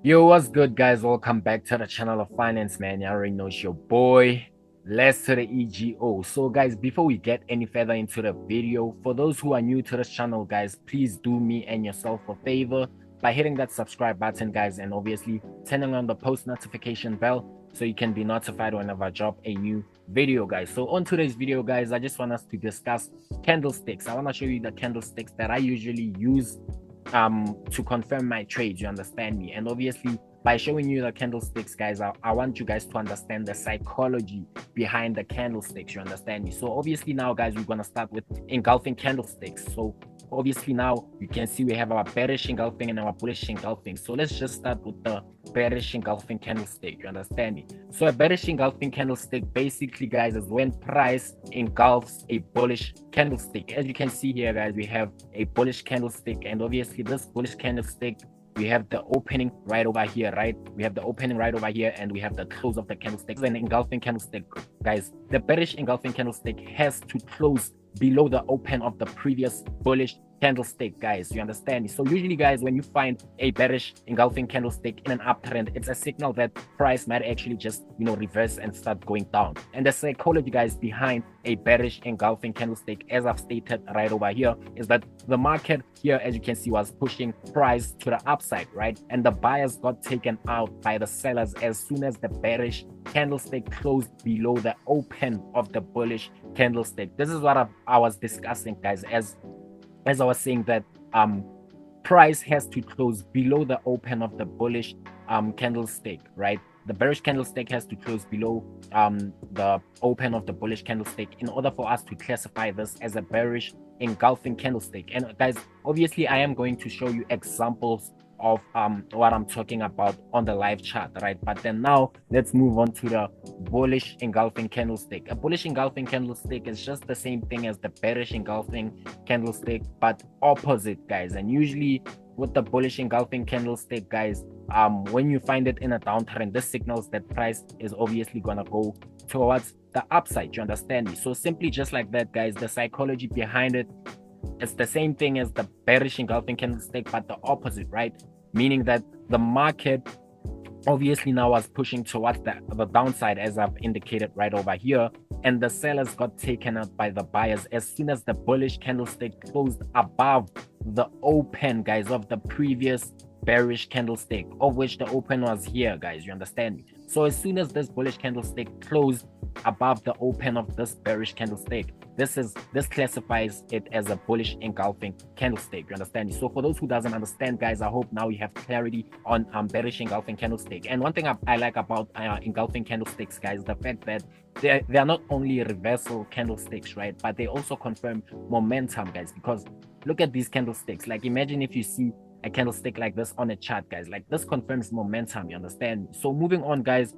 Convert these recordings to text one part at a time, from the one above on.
Yo, what's good, guys? Welcome back to the channel of Finance, man. You already know it's your boy. Let's to the EGO. So, guys, before we get any further into the video, for those who are new to this channel, guys, please do me and yourself a favor by hitting that subscribe button, guys, and obviously turning on the post notification bell so you can be notified whenever I drop a new video, guys. So, on today's video, guys, I just want us to discuss candlesticks. I want to show you the candlesticks that I usually use to confirm my trades, you understand me? And obviously by showing you the candlesticks, guys, I want you guys to understand the psychology behind the candlesticks, you understand me? So obviously now, guys, we're going to start with engulfing candlesticks. So obviously now you can see we have our bearish engulfing and our bullish engulfing. So let's just start with the bearish engulfing candlestick, you understand me? So a bearish engulfing candlestick basically, guys, is when price engulfs a bullish candlestick. As you can see here, guys, we have a bullish candlestick, and obviously this bullish candlestick, we have the opening right over here, right? We have the opening right over here, and we have the close of the candlestick. An engulfing candlestick, guys, the bearish engulfing candlestick has to close below the open of the previous bullish candlestick, guys. You understand? So usually, guys, when you find a bearish engulfing candlestick in an uptrend, it's a signal that price might actually just, reverse and start going down. And the psychology, guys, behind a bearish engulfing candlestick, as I've stated right over here, is that the market here, as you can see, was pushing price to the upside, right? And the buyers got taken out by the sellers as soon as the bearish candlestick closed below the open of the bullish candlestick. This is what I was discussing, guys, as I was saying that price has to close below the open of the bullish candlestick, right? The bearish candlestick has to close below the open of the bullish candlestick in order for us to classify this as a bearish engulfing candlestick. And guys, obviously I am going to show you examples of what I'm talking about on the live chart, right? But then now let's move on to the bullish engulfing candlestick. A bullish engulfing candlestick is just the same thing as the bearish engulfing candlestick, but opposite, guys. And usually with the bullish engulfing candlestick, guys, when you find it in a downtrend, this signals that price is obviously gonna go towards the upside. You understand me? So simply just like that, guys, the psychology behind it, it's the same thing as the bearish engulfing candlestick, but the opposite, right? Meaning that the market obviously now was pushing towards the downside, as I've indicated right over here, and the sellers got taken out by the buyers as soon as the bullish candlestick closed above the open, guys, of the previous bearish candlestick, of which the open was here, guys. You understand me? So as soon as this bullish candlestick closed above the open of this bearish candlestick, this classifies it as a bullish engulfing candlestick. You understand? So for those who doesn't understand, guys, I hope now we have clarity on bearish engulfing candlestick. And one thing I like about engulfing candlesticks, guys, the fact that they are not only reversal candlesticks, right, but they also confirm momentum, guys. Because look at these candlesticks. Like, imagine if you see a candlestick like this on a chart, guys. Like, this confirms momentum. You understand? So moving on, guys,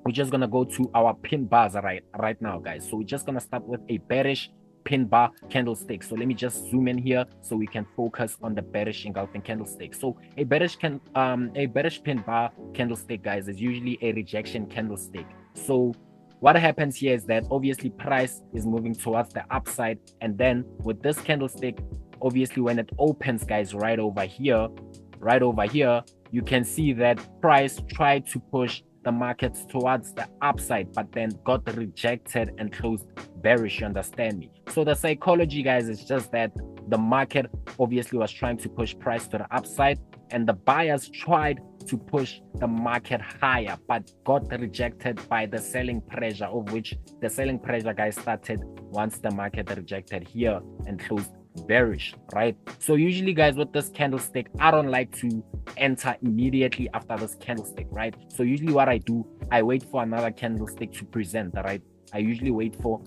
we're just gonna go to our pin bars right now, guys. So we're just gonna start with a bearish pin bar candlestick. So let me just zoom in here so we can focus on the bearish engulfing candlestick. So a bearish pin bar candlestick, guys, is usually a rejection candlestick. So what happens here is that obviously price is moving towards the upside, and then with this candlestick, obviously when it opens, guys, right over here, you can see that price tried to push the markets towards the upside, but then got rejected and closed bearish. You understand me? So the psychology, guys, is just that the market obviously was trying to push price to the upside, and the buyers tried to push the market higher, but got rejected by the selling pressure, of which the selling pressure, guys, started once the market rejected here and closed bearish, right? So usually, guys, with this candlestick, I don't like to enter immediately after this candlestick, right? So usually what I do, I wait for another candlestick to present, right? I usually wait for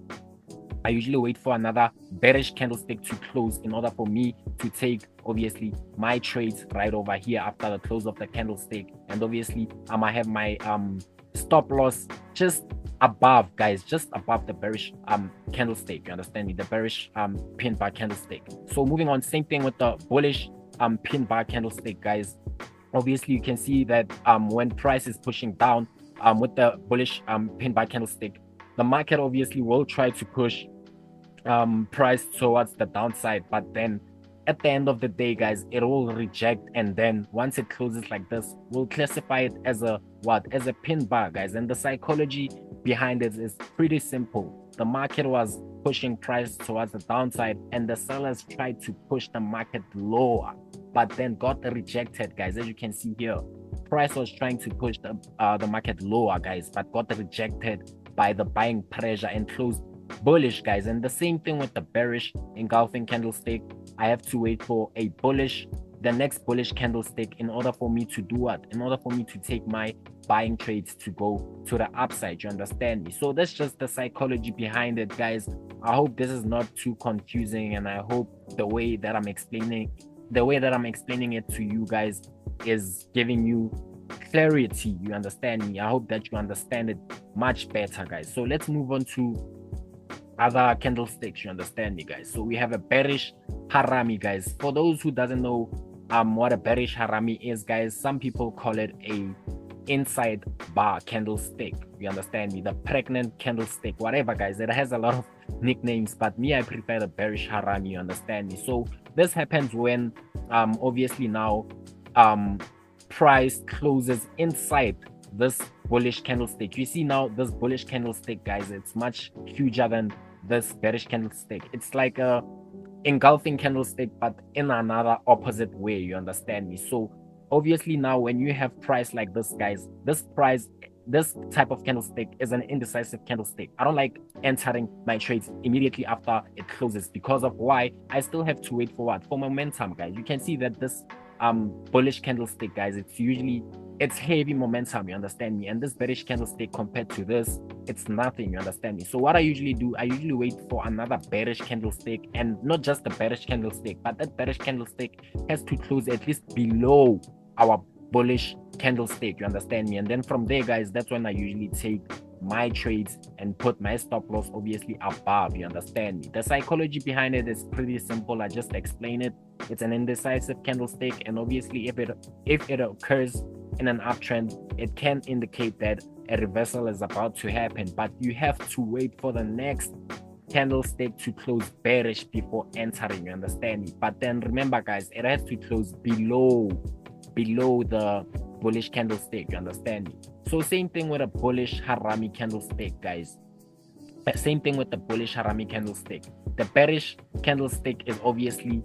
another bearish candlestick to close in order for me to take obviously my trades right over here after the close of the candlestick. And obviously I might have my stop loss just above, guys, just above the bearish candlestick. You understand me? The bearish pin bar candlestick. So moving on, same thing with the bullish pin bar candlestick, guys. Obviously you can see that when price is pushing down with the bullish pin bar candlestick, the market obviously will try to push price towards the downside, but then at the end of the day, guys, it will reject, and then once it closes like this, we'll classify it as a what? As a pin bar, guys. And the psychology behind it is pretty simple. The market was pushing price towards the downside, and the sellers tried to push the market lower, but then got rejected, guys. As you can see here, price was trying to push the market lower, guys, but got rejected by the buying pressure and closed bullish, guys. And the same thing with the bearish engulfing candlestick. I have to wait for the next bullish candlestick in order for me to do what? In order for me to take my buying trades to go to the upside. You understand me? So that's just the psychology behind it, guys. I hope this is not too confusing, and I hope the way that I'm explaining it to you guys is giving you clarity. You understand me? I hope that you understand it much better, guys. So let's move on to other candlesticks. You understand me, guys? So we have a bearish harami, guys. For those who doesn't know what a bearish harami is, guys, some people call it a inside bar candlestick. You understand me? The pregnant candlestick, whatever, guys. It has a lot of nicknames, but me, I prefer the bearish harami. You understand me? So this happens when obviously now price closes inside this bullish candlestick. You see now this bullish candlestick, guys, it's much huger than this bearish candlestick. It's like a engulfing candlestick, but in another opposite way. You understand me? So obviously now when you have price like this, guys, this type of candlestick is an indecisive candlestick. I don't like entering my trades immediately after it closes, because of why? I still have to wait for what? For momentum, guys. You can see that this bullish candlestick, guys, it's heavy momentum. You understand me? And this bearish candlestick compared to this, it's nothing. You understand me? So what I usually do, I usually wait for another bearish candlestick, and not just the bearish candlestick, but that bearish candlestick has to close at least below our bullish candlestick. You understand me? And then from there, guys, that's when I usually take my trades and put my stop loss obviously above. You understand me? The psychology behind it is pretty simple. I just explained it. It's an indecisive candlestick, and obviously if it occurs in an uptrend, it can indicate that a reversal is about to happen, but you have to wait for the next candlestick to close bearish before entering. You understand me? But then remember, guys, it has to close below the bullish candlestick. You understand me? So same thing with a bullish harami candlestick, guys. Same thing with the bullish harami candlestick. The bearish candlestick is obviously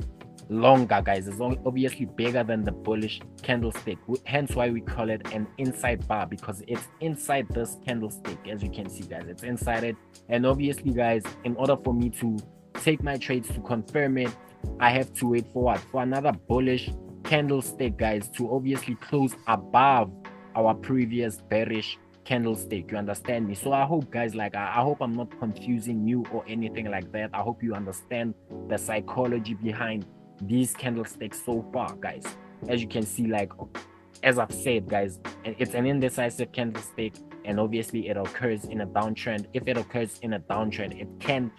longer, guys. It's obviously bigger than the bullish candlestick, hence why we call it an inside bar, because it's inside this candlestick. As you can see, guys, it's inside it. And obviously, guys, in order for me to take my trades to confirm it, I have to wait for what? For another bullish candlestick, guys, to obviously close above our previous bearish candlestick. You understand me? So I hope, guys, like I hope I'm not confusing you or anything like that. I hope you understand the psychology behind these candlesticks so far, guys. As you can see, like as I've said, guys, it's an indecisive candlestick, and obviously it occurs in a downtrend. If it occurs in a downtrend, it can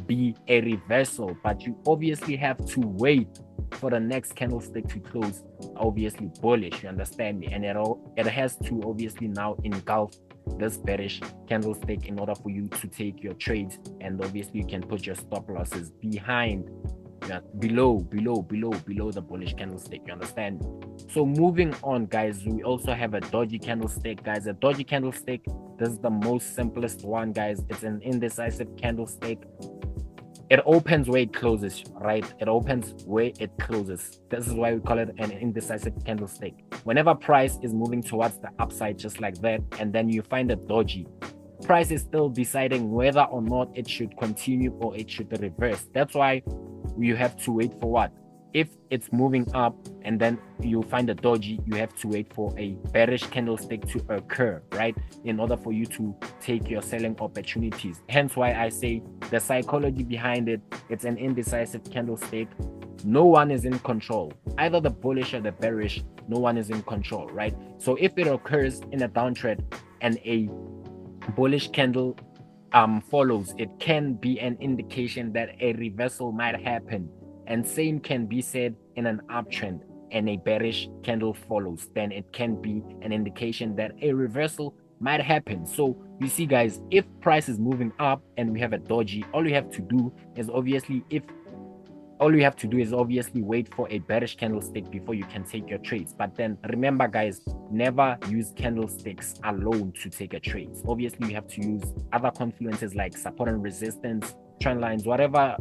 be a reversal, but you obviously have to wait for the next candlestick to close obviously bullish. You understand me? And it has to obviously now engulf this bearish candlestick in order for you to take your trades, and obviously you can put your stop losses behind, below the bullish candlestick. You understand? So moving on, guys, we also have a doji candlestick, guys. A doji candlestick, this is the most simplest one, guys. It's an indecisive candlestick. It opens where it closes, right? It opens where it closes. This is why we call it an indecisive candlestick. Whenever price is moving towards the upside just like that, and then you find a doji, price is still deciding whether or not it should continue or it should reverse. That's why you have to wait for what? If it's moving up and then you find a doji, you have to wait for a bearish candlestick to occur, right? In order for you to take your selling opportunities. Hence why I say the psychology behind it, it's an indecisive candlestick. No one is in control. Either the bullish or the bearish, no one is in control, right? So if it occurs in a downtrend and a bullish candle follows, it can be an indication that a reversal might happen. And same can be said in an uptrend and a bearish candle follows, then it can be an indication that a reversal might happen. So you see, guys, if price is moving up and we have a doji, all we have to do is obviously, if all you have to do is obviously wait for a bearish candlestick before you can take your trades. But then remember, guys, never use candlesticks alone to take a trade. Obviously, you have to use other confluences like support and resistance, trend lines, whatever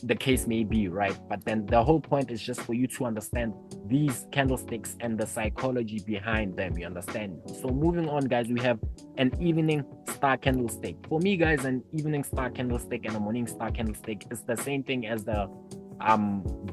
the case may be, right? But then the whole point is just for you to understand these candlesticks and the psychology behind them. You understand? So moving on, guys, we have an evening star candlestick. For me, guys, an evening star candlestick and a morning star candlestick is the same thing as the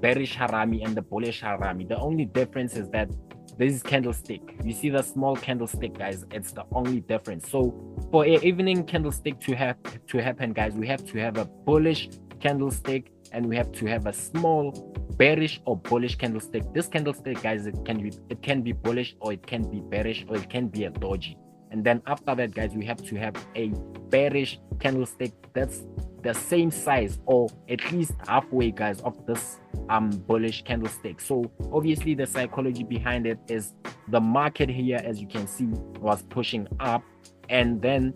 bearish harami and the bullish harami. The only difference is that this candlestick, you see the small candlestick, guys, it's the only difference. So for an evening candlestick to happen, guys, we have to have a bullish candlestick and we have to have a small bearish or bullish candlestick. This candlestick, guys, it can be bullish or it can be bearish or it can be a doji. And then after that, guys, we have to have a bearish candlestick that's the same size or at least halfway, guys, of this bullish candlestick. So obviously the psychology behind it is the market here, as you can see, was pushing up, and then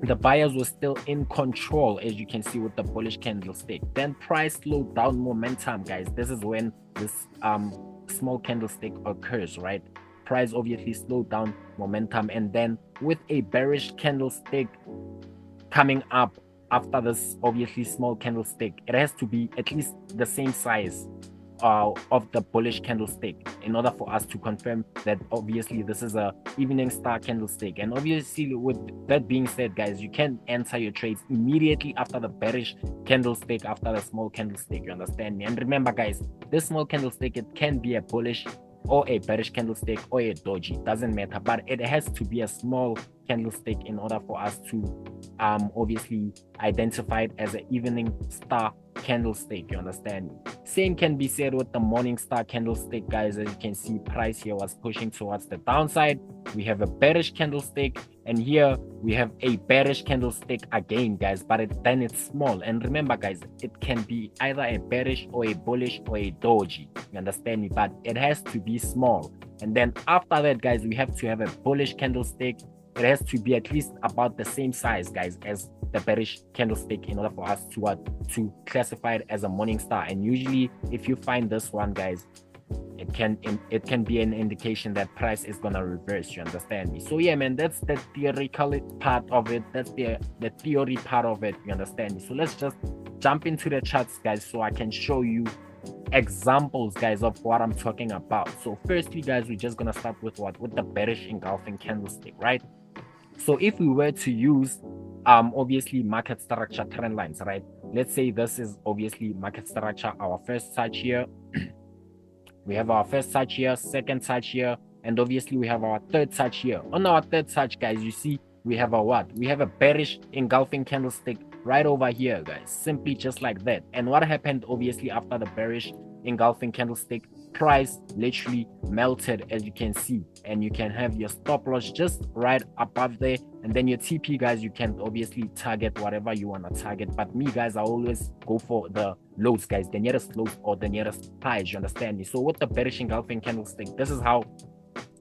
the buyers were still in control, as you can see with the bullish candlestick. Then price slowed down momentum, guys. This is when this small candlestick occurs, right? Price obviously slowed down momentum, and then with a bearish candlestick coming up after this obviously small candlestick, it has to be at least the same size of the bullish candlestick in order for us to confirm that obviously this is a evening star candlestick. And obviously, with that being said, guys, you can enter your trades immediately after the bearish candlestick, after the small candlestick. You understand me? And remember, guys, this small candlestick, it can be a bullish or a bearish candlestick or a doji, doesn't matter, but it has to be a small candlestick in order for us to obviously identify it as an evening star candlestick. You understand me? Same can be said with the morning star candlestick, guys. As you can see, price here was pushing towards the downside. We have a bearish candlestick, and here we have a bearish candlestick again, guys, but then it's small. And remember, guys, it can be either a bearish or a bullish or a doji. You understand me? But it has to be small. And then after that, guys, we have to have a bullish candlestick. It has to be at least about the same size, guys, as the bearish candlestick in order for us to classify it as a morning star. And usually, if you find this one, guys, it can be an indication that price is gonna reverse. You understand me? So yeah, man, that's the theoretical part of it. That's the theory part of it. You understand me? So let's just jump into the charts, guys, so I can show you examples, guys, of what I'm talking about. So firstly, guys, we're just gonna start with with the bearish engulfing candlestick, right? So if we were to use obviously market structure trend lines, right? Let's say this is obviously market structure, our first touch here. We have our first touch here, second touch here, and obviously we have our third touch here. On our third touch, guys, you see we have a what? We have a bearish engulfing candlestick right over here, guys, simply just like that. And what happened obviously after the bearish engulfing candlestick? Price literally melted, as you can see, and you can have your stop loss just right above there, and then your TP, guys, you can obviously target whatever you want to target. But me, guys, I always go for the lows, guys, the nearest lows or the nearest highs. You understand me? So with the bearish engulfing candlestick, this is how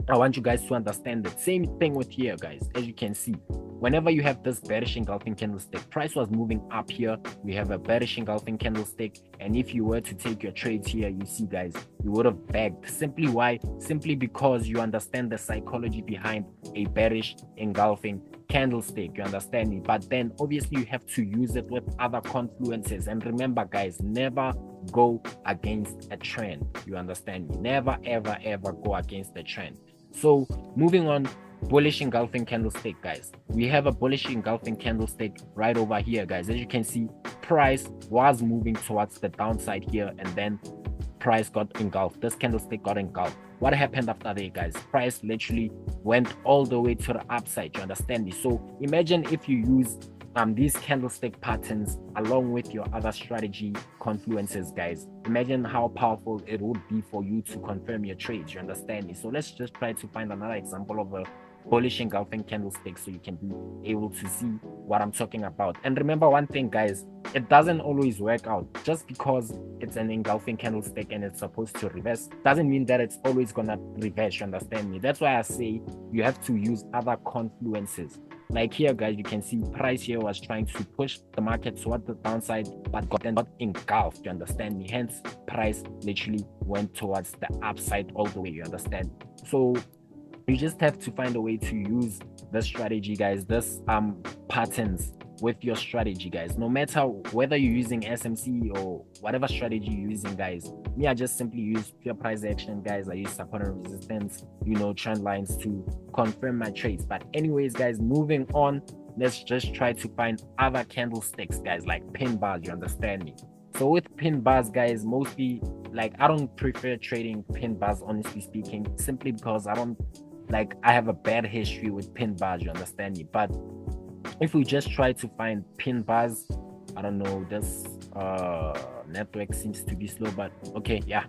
I want you guys to understand it. Same thing with here, guys. As you can see, whenever you have this bearish engulfing candlestick, price was moving up here. We have a bearish engulfing candlestick, and if you were to take your trades here, you see, guys, you would have bagged. Simply why? Simply because you understand the psychology behind a bearish engulfing candlestick. You understand me? But then obviously you have to use it with other confluences. And remember, guys, never go against a trend. You understand me? Never ever go against the trend. So moving on, bullish engulfing candlestick, guys. We have a bullish engulfing candlestick right over here, guys. As you can see, price was moving towards the downside here, and then price got engulfed. This candlestick got engulfed. What happened after that, guys? Price literally went all the way to the upside. You understand me? So imagine if you use these candlestick patterns along with your other strategy confluences, guys. Imagine how powerful it would be for you to confirm your trades. You understand me? So let's just try to find another example of a bullish engulfing candlestick so you can be able to see what I'm talking about. And remember one thing, guys, it doesn't always work out. Just because it's an engulfing candlestick and it's supposed to reverse doesn't mean that it's always gonna reverse. You understand me? That's why I say you have to use other confluences Like here, guys, you can see price here was trying to push the market toward the downside, but got engulfed, you understand me? Hence, price literally went towards the upside all the way, you understand? So you just have to find a way to use the strategy, guys, this patterns with your strategy, guys, no matter whether you're using SMC or whatever strategy you're using, guys. Me, I just simply use pure price action, guys. I use support and resistance, trend lines to confirm my trades. But anyways, guys, moving on, let's just try to find other candlesticks, guys, like pin bars, you understand me? So with pin bars, guys, mostly, like, I don't prefer trading pin bars, honestly speaking, simply because I have a bad history with pin bars, you understand me? But if we just try to find pin bars, I don't know, this network seems to be slow, but okay, yeah.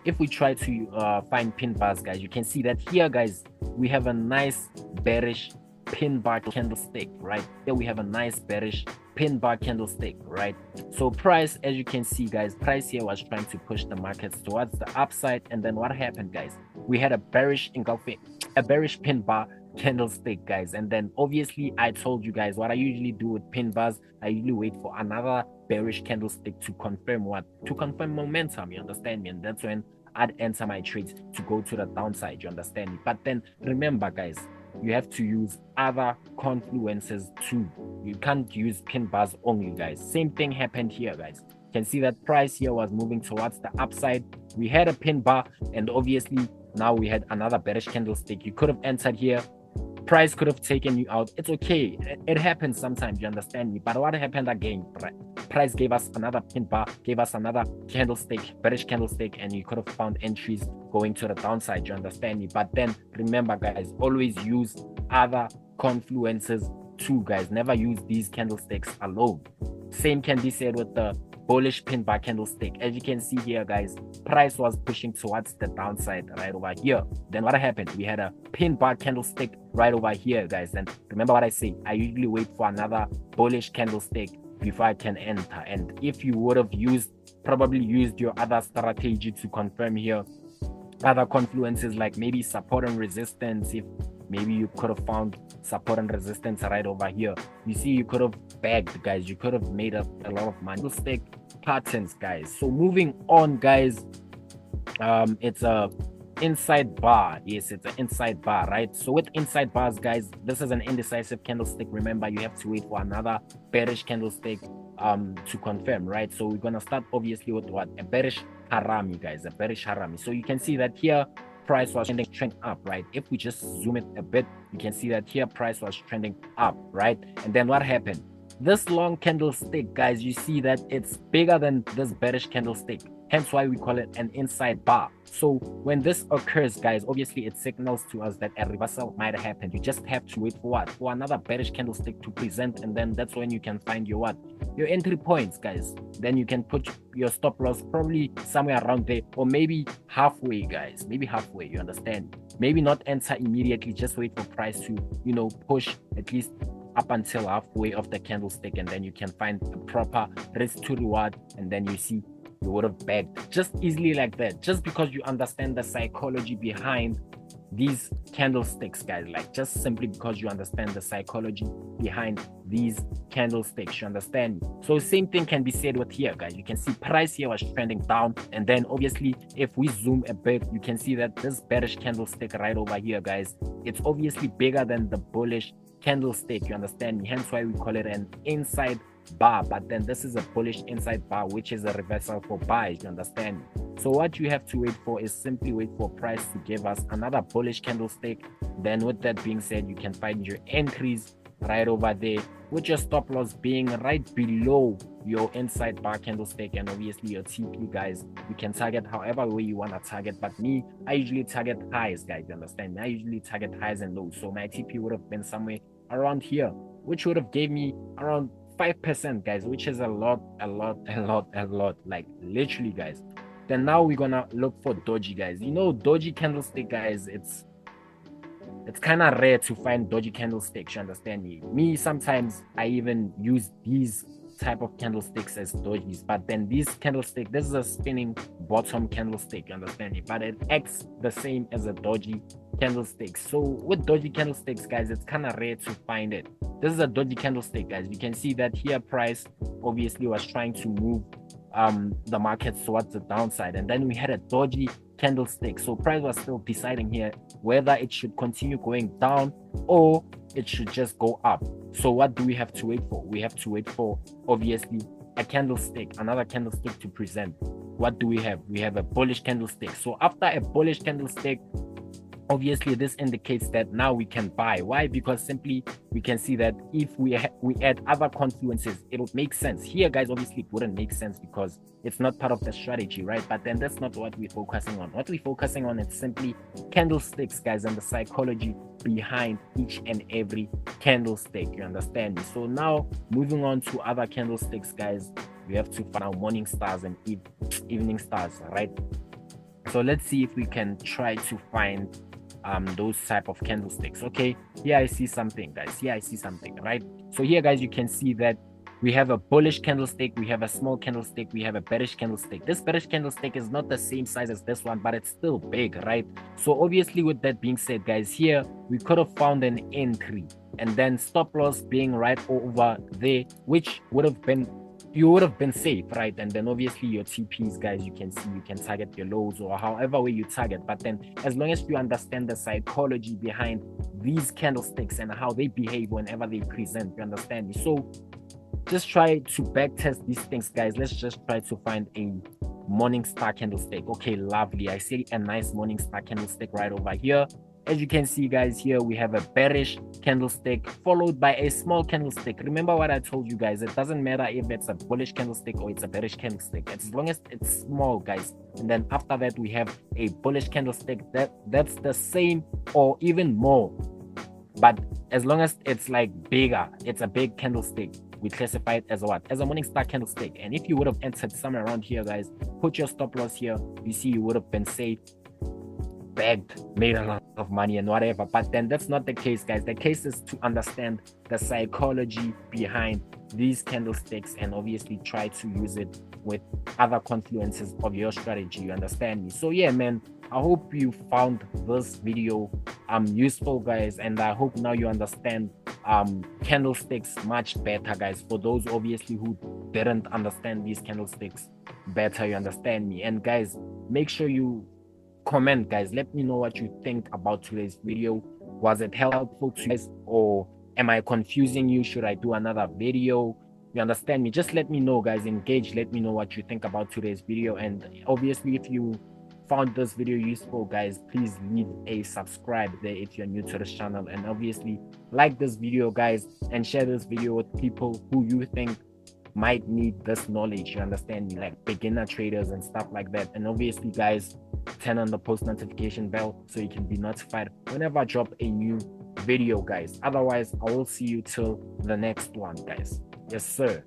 If we try to find pin bars, guys, you can see that here, guys, we have a nice bearish pin bar candlestick, right? Here we have a nice bearish pin bar candlestick, right? So price, as you can see, guys, price here was trying to push the markets towards the upside, and then what happened, guys? We had a bearish engulfing, a bearish pin bar candlestick, guys, and then obviously I told you guys what I usually do with pin bars. I usually wait for another bearish candlestick to confirm what? To confirm momentum, you understand me? And that's when I'd enter my trades to go to the downside, you understand me? But then remember, guys, you have to use other confluences too. You can't use pin bars only, guys. Same thing happened here, guys. You can see that price here was moving towards the upside. We had a pin bar, and obviously now we had another bearish candlestick. You could have entered here. Price could have taken you out. It's okay. It happens sometimes, you understand me? But what happened again? Price gave us another pin bar, gave us another candlestick, bearish candlestick, and you could have found entries going to the downside, you understand me? But then remember, guys, always use other confluences too, guys. Never use these candlesticks alone. Same can be said with the bullish pin bar candlestick. As you can see here, guys, price was pushing towards the downside right over here. Then what happened? We had a pin bar candlestick right over here, guys. And remember what I say, I usually wait for another bullish candlestick before I can enter. And if you would have probably used your other strategy to confirm here, other confluences like maybe support and resistance, if maybe you could have found support and resistance right over here, you see, you could have bagged, guys. You could have made up a lot of money. Candlestick patterns, guys. So moving on, guys, it's a inside bar. Yes, it's an inside bar, right? So with inside bars, guys, this is an indecisive candlestick. Remember, you have to wait for another bearish candlestick to confirm, right? So we're gonna start obviously with what? A bearish harami, guys, a bearish harami. So you can see that here price was trending up, right? If we just zoom it a bit, you can see that here price was trending up, right? And then what happened? This long candlestick, guys, you see that it's bigger than this bearish candlestick, hence why we call it an inside bar. So when this occurs, guys, obviously it signals to us that a reversal might happen. You just have to wait for what? For another bearish candlestick to present, and then that's when you can find your what? Your entry points, guys. Then you can put your stop loss probably somewhere around there, or maybe halfway, guys. Maybe halfway, you understand? Maybe not enter immediately, just wait for price to, push at least up until halfway of the candlestick, and then you can find a proper risk to reward, and then you see you would have bagged just easily like that, just because you understand the psychology behind these candlesticks, guys. Like, just simply because you understand the psychology behind these candlesticks, you understand? So same thing can be said with here, guys. You can see price here was trending down, and then obviously if we zoom a bit, you can see that this bearish candlestick right over here, guys, it's obviously bigger than the bullish candlestick, you understand me? Hence why we call it an inside bar. But then this is a bullish inside bar, which is a reversal for buys, you understand me? So what you have to wait for is simply wait for price to give us another bullish candlestick. Then with that being said, you can find your entries right over there, with your stop loss being right below your inside bar candlestick, and obviously your TP, guys. You can target however way you want to target, but me, I usually target highs, guys, you understand me? I usually target highs and lows. So my TP would have been somewhere around here, which would have gave me around 5%, guys, which is a lot, like literally, guys. Then now we're gonna look for doji, guys. Doji candlestick, guys, it's kind of rare to find doji candlesticks, you understand me? Me, sometimes I even use these type of candlesticks as dojis, but then this candlestick, this is a spinning bottom candlestick, you understand me? But it acts the same as a doji candlesticks. So with doji candlesticks, guys, it's kind of rare to find it. This is a doji candlestick, guys. You can see that here price obviously was trying to move the market towards the downside, and then we had a doji candlestick. So price was still deciding here whether it should continue going down or it should just go up. So what do we have to wait for? We have to wait for obviously a candlestick, another candlestick to present. What do we have? We have a bullish candlestick. So after a bullish candlestick, obviously this indicates that now we can buy. Why? Because simply we can see that if we add other confluences, it would make sense. Here, guys, obviously it wouldn't make sense because it's not part of the strategy, right? But then that's not what we're focusing on. What we're focusing on is simply candlesticks, guys, and the psychology behind each and every candlestick. You understand me? So now moving on to other candlesticks, guys, we have to find out morning stars and evening stars, right? So let's see if we can try to find those type of candlesticks. Okay, here I see something, guys. Here I see something, right? So here, guys, you can see that we have a bullish candlestick, we have a small candlestick, we have a bearish candlestick. This bearish candlestick is not the same size as this one, but it's still big, right? So obviously with that being said, guys, here we could have found an entry and then stop loss being right over there, which would have been, you would have been safe, right? And then obviously your TPs, guys, you can see you can target your lows or however way you target. But then as long as you understand the psychology behind these candlesticks and how they behave whenever they present, you understand me? So just try to back test these things, guys. Let's just try to find a morning star candlestick. Okay, lovely. I see a nice morning star candlestick right over here. As you can see, guys, here we have a bearish candlestick followed by a small candlestick. Remember what I told you, guys, it doesn't matter if it's a bullish candlestick or it's a bearish candlestick, as long as it's small, guys. And then after that we have a bullish candlestick that's the same or even more, but as long as it's like bigger, it's a big candlestick, we classify it as a what? As a morning star candlestick. And if you would have entered somewhere around here, guys, put your stop loss here, you see you would have been safe, begged, made a lot of money and whatever. But then that's not the case, guys. The case is to understand the psychology behind these candlesticks and obviously try to use it with other confluences of your strategy. You understand me? So yeah, man, I hope you found this video useful, guys, and I hope now you understand candlesticks much better, guys. For those obviously who didn't understand these candlesticks better, you understand me? And guys, make sure you comment, guys. Let me know what you think about today's video. Was it helpful to you guys, or am I confusing you? Should I do another video? You understand me? Just let me know, guys. Engage. Let me know what you think about today's video. And obviously if you found this video useful, guys, please leave a subscribe there if you're new to this channel, and obviously like this video, guys, and share this video with people who you think might need this knowledge. You understand me? Like beginner traders and stuff like that. And obviously, guys, turn on the post notification bell so you can be notified whenever I drop a new video, guys. Otherwise, I will see you till the next one, guys. Yes, sir.